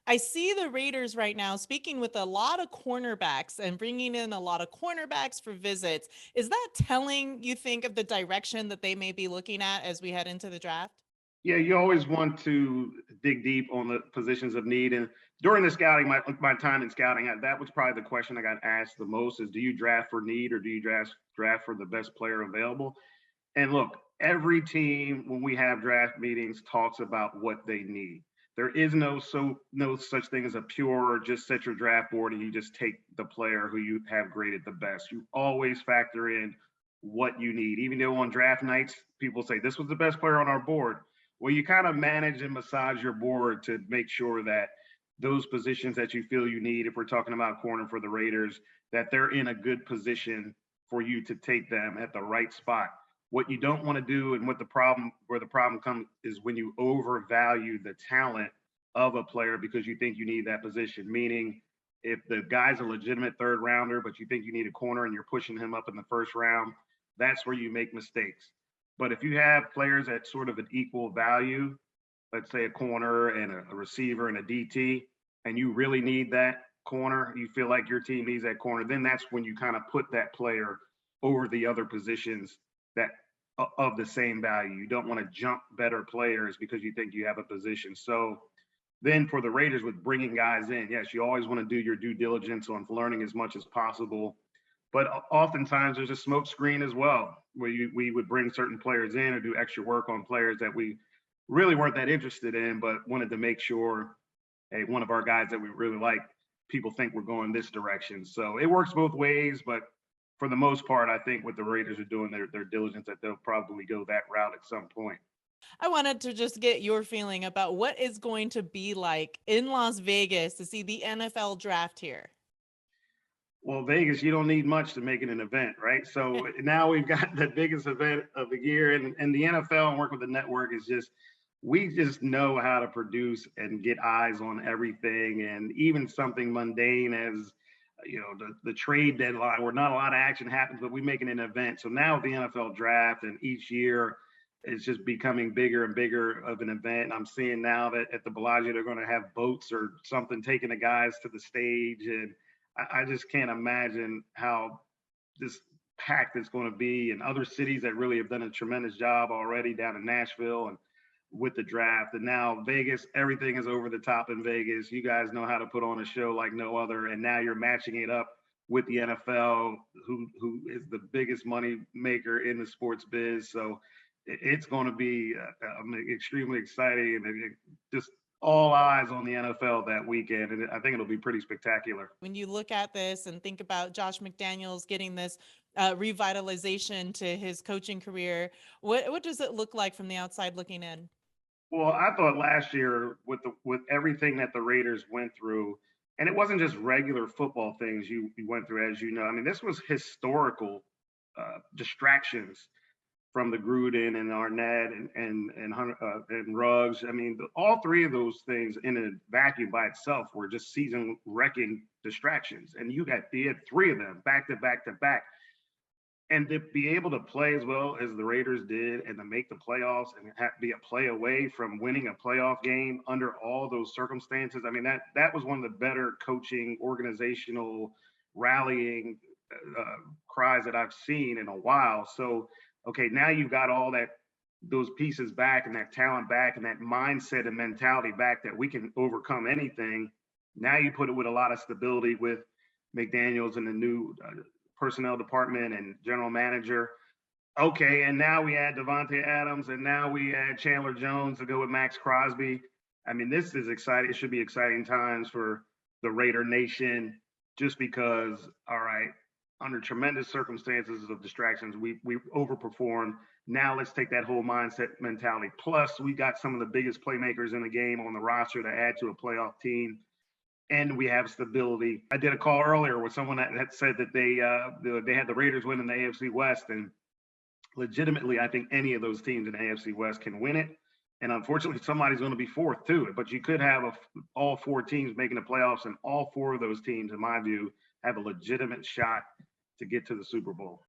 I see the Raiders right now speaking with a lot of cornerbacks and bringing in a lot of cornerbacks for visits. Is that telling, you think, of the direction that they may be looking at as we head into the draft? Yeah, you always want to dig deep on the positions of need. And during the scouting, my time in scouting, that was probably the question I got asked the most: is do you draft for need or do you draft for the best player available? And look, every team when we have draft meetings talks about what they need. There is no such thing as a pure just set your draft board and you just take the player who you have graded the best. You always factor in what you need. Even though on draft nights people say this was the best player on our board, well, you kind of manage and massage your board to make sure that those positions that you feel you need, if we're talking about corner for the Raiders, that they're in a good position for you to take them at the right spot. What you don't want to do, and where the problem comes, is when you overvalue the talent of a player because you think you need that position. Meaning, if the guy's a legitimate third rounder, but you think you need a corner and you're pushing him up in the first round, that's where you make mistakes. But if you have players at sort of an equal value, let's say a corner and a receiver and a DT, and you really need that corner, you feel like your team needs that corner, then that's when you kind of put that player over the other positions that of the same value. You don't want to jump better players because you think you have a position. So then for the Raiders with bringing guys in, yes, you always want to do your due diligence on learning as much as possible. But oftentimes there's a smoke screen as well, where we would bring certain players in or do extra work on players that we really weren't that interested in, but wanted to make sure, hey, one of our guys that we really like, people think we're going this direction. So it works both ways, but for the most part, I think what the Raiders are doing, their diligence, that they'll probably go that route at some point. I wanted to just get your feeling about what is going to be like in Las Vegas to see the NFL draft here. Well, Vegas, you don't need much to make it an event, right? So now we've got the biggest event of the year, and the NFL and work with the network is just, we just know how to produce and get eyes on everything, and even something mundane as the trade deadline where not a lot of action happens, but we make it an event. So now with the NFL draft and each year it's just becoming bigger and bigger of an event. I'm seeing now that at the Bellagio they're going to have boats or something taking the guys to the stage, and I just can't imagine how this packed it's going to be. And other cities that really have done a tremendous job already down in Nashville and with the draft. And now Vegas, everything is over the top in Vegas. You guys know how to put on a show like no other. And now you're matching it up with the NFL, who is the biggest money maker in the sports biz. So it's going to be extremely exciting, and just all eyes on the NFL that weekend. And I think it'll be pretty spectacular. When you look at this and think about Josh McDaniels getting this revitalization to his coaching career, what does it look like from the outside looking in? Well, I thought last year with everything that the Raiders went through, and it wasn't just regular football things you went through, as you know. I mean, this was historical distractions from the Gruden and Arnett and Ruggs. I mean, all three of those things in a vacuum by itself were just season-wrecking distractions, and you had three of them back to back to back. And to be able to play as well as the Raiders did and to make the playoffs and be a play away from winning a playoff game under all those circumstances, I mean, that was one of the better coaching, organizational, rallying cries that I've seen in a while. So, okay, now you've got all those pieces back and that talent back and that mindset and mentality back that we can overcome anything. Now you put it with a lot of stability with McDaniels and the new personnel department and general manager. Okay, and now we add Devontae Adams, and now we add Chandler Jones to go with Max Crosby. I mean, this is exciting. It should be exciting times for the Raider Nation, just because, all right, under tremendous circumstances of distractions, we overperformed. Now let's take that whole mindset mentality. Plus, we got some of the biggest playmakers in the game on the roster to add to a playoff team, and we have stability. I did a call earlier with someone that said that they had the Raiders winning the AFC West, and legitimately, I think any of those teams in the AFC West can win it. And unfortunately, somebody's going to be fourth too. But you could have all four teams making the playoffs, and all four of those teams, in my view, have a legitimate shot to get to the Super Bowl.